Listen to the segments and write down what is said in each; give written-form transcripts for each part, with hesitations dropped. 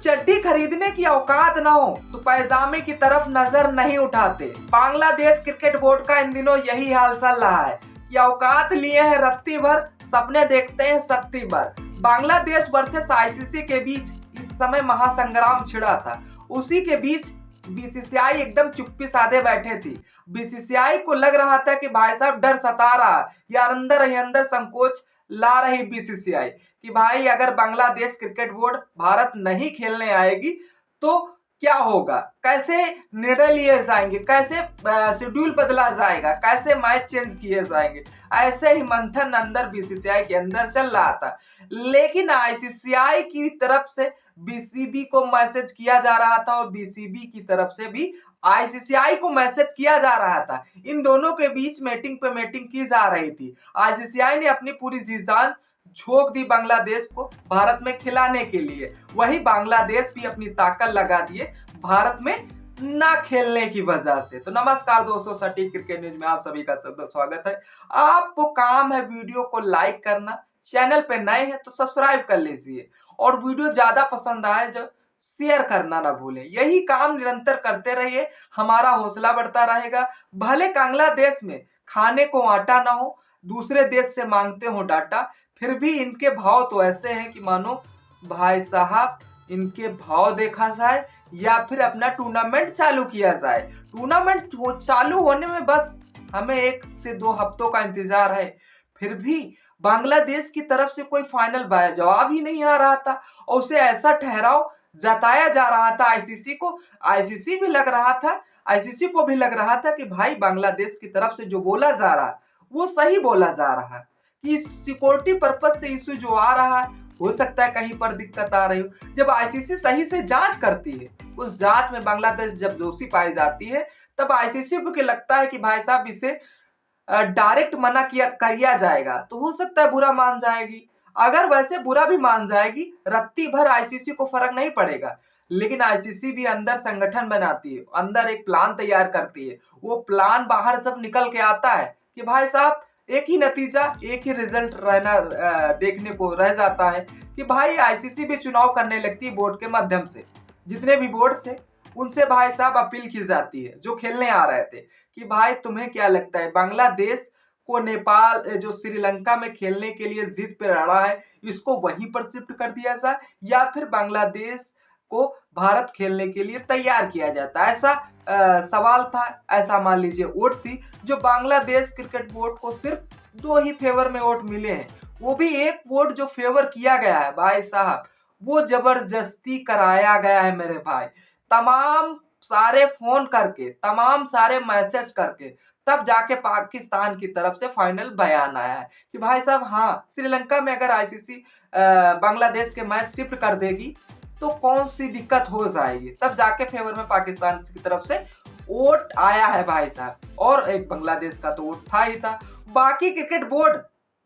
चड्डी खरीदने की औकात ना हो तो पैजामे की तरफ नजर नहीं उठाते। बांग्लादेश क्रिकेट बोर्ड का इन दिनों यही हाल चल रहा है कि औकात लिए हैं रत्ती भर, सपने देखते हैं सत्ती भर। बांग्लादेश वर्सेस आईसीसी के बीच इस समय महासंग्राम छिड़ा था। उसी के बीच बीसीसीआई एकदम चुप्पी साधे बैठे थी। बीसीसीआई को लग रहा था कि भाई साहब डर सता रहा है या अंदर ही अंदर संकोच ला रही बीसीसीआई कि भाई अगर बांग्लादेश क्रिकेट बोर्ड भारत नहीं खेलने आएगी तो क्या होगा, कैसे निर्णय लिए जाएंगे, कैसे शेड्यूल बदला जाएगा, कैसे मैच चेंज किए जाएंगे। ऐसे ही मंथन अंदर बीसीसीआई के अंदर चल रहा था। लेकिन आईसीसीआई की तरफ से बीसीबी को मैसेज किया जा रहा था और बीसीबी की तरफ से भी आईसीसीआई को मैसेज किया जा रहा था। इन दोनों के बीच मीटिंग पे मीटिंग की जा रही थी। आईसीसीआई ने अपनी पूरी जी जान झोंक दी बांग्लादेश को भारत में खिलाने के लिए, वही बांग्लादेश भी अपनी ताकत लगा दिए भारत में ना खेलने की वजह से। तो नमस्कार दोस्तों, सटीक क्रिकेट न्यूज में आप सभी का स्वागत है। आपको काम है वीडियो को लाइक करना, चैनल पे नए हैं तो सब्सक्राइब कर लीजिए और वीडियो ज्यादा पसंद आए जो शेयर करना ना भूलें। यही काम निरंतर करते रहिए, हमारा हौसला बढ़ता रहेगा। भले बांग्लादेश में खाने को आटा ना हो, दूसरे देश से मांगते हो डाटा, फिर भी इनके भाव तो ऐसे हैं कि मानो भाई साहब इनके भाव देखा जाए या फिर अपना टूर्नामेंट चालू किया जाए। टूर्नामेंट चालू होने में बस हमें 1 से 2 हफ्तों का इंतजार है, फिर भी बांग्लादेश की तरफ से कोई फाइनल जवाब ही नहीं आ रहा था और उसे ऐसा ठहराव जताया जा रहा था आईसीसी को। आईसीसी को भी लग रहा था कि भाई बांग्लादेश की तरफ से जो बोला जा रहा है वो सही बोला जा रहा है कि सिक्योरिटी पर्पज से इश्यू जो आ रहा है हो सकता है कहीं पर दिक्कत आ रही हो। जब आईसीसी सही से जांच करती है, उस जांच में बांग्लादेश जब दोषी पाई जाती है, तब आईसीसी को लगता है कि भाई साहब इसे डायरेक्ट मना किया जाएगा तो हो सकता है बुरा मान जाएगी। अगर वैसे बुरा भी मान जाएगी, रत्ती भर आईसीसी को फर्क नहीं पड़ेगा। लेकिन आईसीसी भी अंदर संगठन बनाती है, अंदर एक प्लान तैयार करती है। वो प्लान बाहर जब निकल के आता है कि भाई साहब एक ही नतीजा, एक ही रिजल्ट देखने को रह जाता है कि भाई आईसीसी भी चुनाव करने लगती है बोर्ड के माध्यम से। जितने भी बोर्ड से उनसे भाई साहब अपील की जाती है जो खेलने आ रहे थे कि भाई तुम्हें क्या लगता है बांग्लादेश को नेपाल जो श्रीलंका में खेलने के लिए जिद पे अड़ा है, इसको वहीं पर शिफ्ट कर दिया जाए या फिर बांग्लादेश को भारत खेलने के लिए तैयार किया जाता है। ऐसा सवाल था, ऐसा मान लीजिए वोट थी जो बांग्लादेश क्रिकेट बोर्ड को सिर्फ 2 ही फेवर में वोट मिले हैं। वो भी एक वोट जो फेवर किया गया है भाई साहब वो जबरदस्ती कराया गया है मेरे भाई। तमाम सारे फोन करके, तमाम सारे मैसेज करके तब जाके पाकिस्तान की तरफ से फाइनल बयान आया है कि भाई साहब हाँ, श्रीलंका में अगर आईसीसी बांग्लादेश के मैच शिफ्ट कर देगी तो कौन सी दिक्कत हो जाएगी। तब जाके फेवर में पाकिस्तान की तरफ से वोट आया है भाई साहब, और एक बांग्लादेश का तो वोट था ही था। बाकी क्रिकेट बोर्ड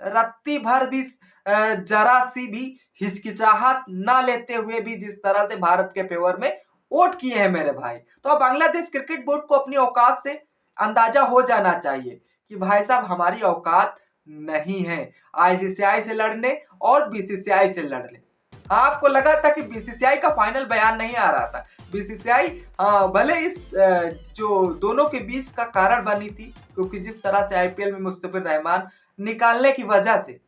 रत्ती भर भी जरा सी भी हिचकिचाहट ना लेते हुए भी जिस तरह से भारत के फेवर में वोट किए हैं मेरे भाई, तो अब बांग्लादेश क्रिकेट बोर्ड को अपनी औकात से अंदाजा हो जाना चाहिए कि भाई साहब हमारी औकात नहीं है आईसीसीआई से लड़ने और बीसीसीआई से लड़ने। आपको लगा था कि बीसीसीआई का फाइनल बयान नहीं आ रहा था। बीसीसीआई भले इस जो दोनों के बीच का कारण बनी थी, क्योंकि जिस तरह से आईपीएल में मुस्तफिर रहमान निकालने की वजह से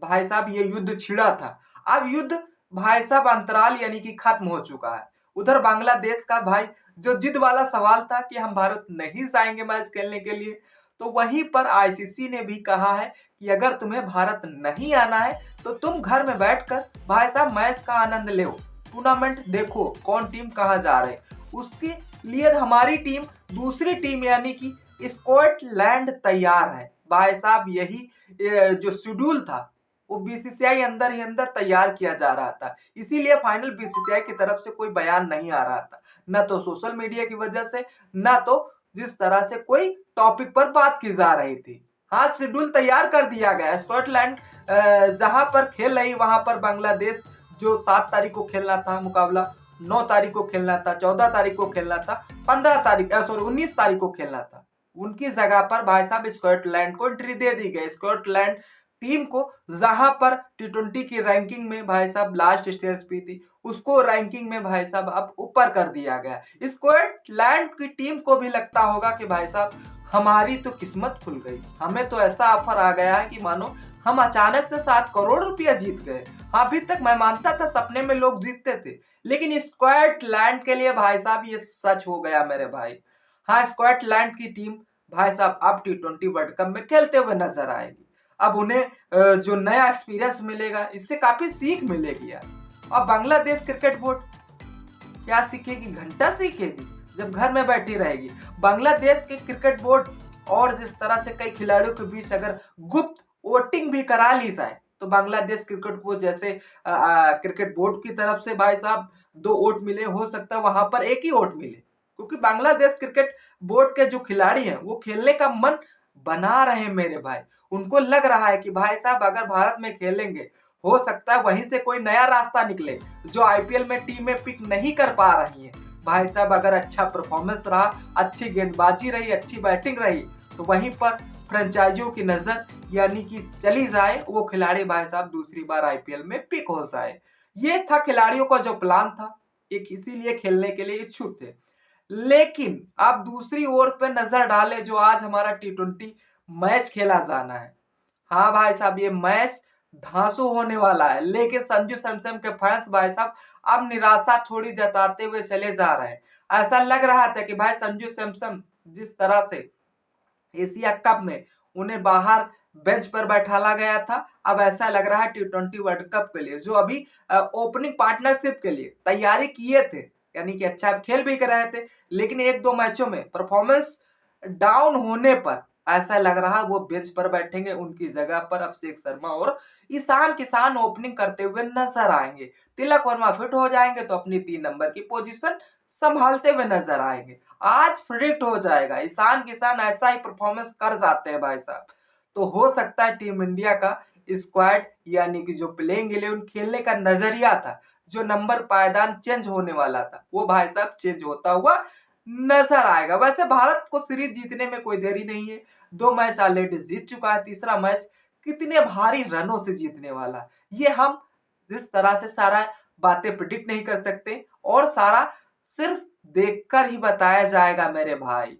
भाई साहब ये युद्ध छिड़ा था। अब युद्ध भाई साहब अंतराल यानी कि खत्म हो चुका है। उधर बांग्लादेश का भाई जो जिद वाला सवाल था कि हम भारत नहीं जाएंगे मैच खेलने के लिए, तो वहीं पर आईसीसी ने भी कहा है कि अगर तुम्हें भारत नहीं आना है तो तुम घर में बैठकर भाई साहब मैच का आनंद लो, टूर्नामेंट देखो कौन टीम कहाँ जा रहे। उसके लिए हमारी टीम, दूसरी टीम यानी कि स्कॉटलैंड तैयार है भाई साहब। यही जो शेड्यूल था वो बीसीसीआई अंदर ही अंदर तैयार किया जा रहा था, इसीलिए फाइनल बीसीसीआई की तरफ से कोई बयान नहीं आ रहा था, न तो सोशल मीडिया की वजह से, न तो जिस तरह से कोई टॉपिक पर बात की जा रही थी। हाँ, शेड्यूल तैयार कर दिया गया। स्कॉटलैंड जहां पर खेल रही वहां पर बांग्लादेश जो 7 तारीख को खेलना था मुकाबला, 9 तारीख को खेलना था, 14 तारीख को खेलना था, 19 तारीख को खेलना था, उनकी जगह पर भाई साहब स्कॉटलैंड को एंट्री दे दी गई। स्कॉटलैंड टीम को जहां पर टी20 की रैंकिंग में भाई साहब लास्ट स्टेज पे थी, उसको रैंकिंग में भाई साहब अब ऊपर कर दिया गया। स्कॉटलैंड की टीम को भी लगता होगा कि भाई साहब हमारी तो किस्मत खुल गई, हमें तो ऐसा ऑफर आ गया है कि मानो हम अचानक से 7 करोड़ रुपया जीत गए। हाँ, अभी तक मैं मानता था सपने में लोग जीतते थे, लेकिन स्कॉटलैंड के लिए भाई साहब ये सच हो गया मेरे भाई। हाँ, स्कॉटलैंड की टीम भाई साहब अब टी20 वर्ल्ड कप में खेलते हुए नजर आएगी। अब उन्हें जो नया एक्सपीरियंस मिलेगा, इससे काफी सीख मिलेगी यार। अब बांग्लादेश क्रिकेट बोर्ड क्या सीखेगी? घंटा सीखेगी जब घर में बैठी रहेगी। बांग्लादेश के क्रिकेट बोर्ड और जिस तरह से कई खिलाड़ियों के बीच अगर गुप्त वोटिंग भी करा ली जाए, तो बांग्लादेश क्रिकेट बोर्ड जैसे क्रिकेट बोर्ड की तरफ से भाई साहब 2 वोट मिले, हो सकता है वहां पर एक ही वोट मिले, क्योंकि बांग्लादेश क्रिकेट बोर्ड के जो खिलाड़ी हैं वो खेलने का मन बना रहे हैं मेरे भाई। उनको लग रहा है कि भाई साहब अगर भारत में खेलेंगे, हो सकता है वहीं से कोई नया रास्ता निकले, जो आईपीएल में टीमें पिक नहीं कर पा रही हैं। भाई साहब अगर अच्छा परफॉर्मेंस रहा, अच्छी गेंदबाजी रही, अच्छी बैटिंग रही, तो वहीं पर फ्रेंचाइजियों की नजर यानी कि चली जाए, वो खिलाड़ी भाई साहब दूसरी बार आईपीएल में पिक हो जाए। ये था खिलाड़ियों का जो प्लान था, एक इसीलिए खेलने के लिए इच्छुक थे। लेकिन आप दूसरी ओर पे नजर डालें, जो आज हमारा टी20 मैच खेला जाना है। हाँ भाई साहब, ये मैच धांसू होने वाला है, लेकिन संजू सैमसन के फैंस भाई साहब अब निराशा थोड़ी जताते हुए चले जा रहे हैं। ऐसा लग रहा था कि भाई संजू सैमसन जिस तरह से एशिया कप में उन्हें बाहर बेंच पर बैठाला गया था, अब ऐसा लग रहा है टी20 वर्ल्ड कप के लिए, जो अभी ओपनिंग पार्टनरशिप के लिए तैयारी किए थे, यानी कि अच्छा खेल भी कर रहे थे, लेकिन 1-2 मैचों में परफॉर्मेंस डाउन होने पर ऐसा लग रहा वो बेंच पर बैठेंगे। उनकी जगह पर अभिषेक शर्मा और ईशान किशन ओपनिंग करते हुए नजर आएंगे। तिलक वर्मा फिट हो जाएंगे तो अपनी 3 नंबर की पोजीशन संभालते हुए नजर आएंगे। आज प्रिडिक्ट हो जाएगा, ईशान किशन ऐसा ही परफॉर्मेंस कर जाते हैं भाई साहब, तो हो सकता है टीम इंडिया का स्क्वाड यानी कि जो प्लेइंग 11 खेलने का नजरिया था, जो नंबर पायदान चेंज होने वाला था, वो भाई साहब चेंज होता हुआ नजर आएगा। वैसे भारत को सीरीज जीतने में कोई देरी नहीं है, 2 मैच ऑलरेडी जीत चुका है, तीसरा मैच कितने भारी रनों से जीतने वाला, ये हम जिस तरह से सारा बातें प्रिडिक्ट नहीं कर सकते, और सारा सिर्फ देखकर ही बताया जाएगा मेरे भाई।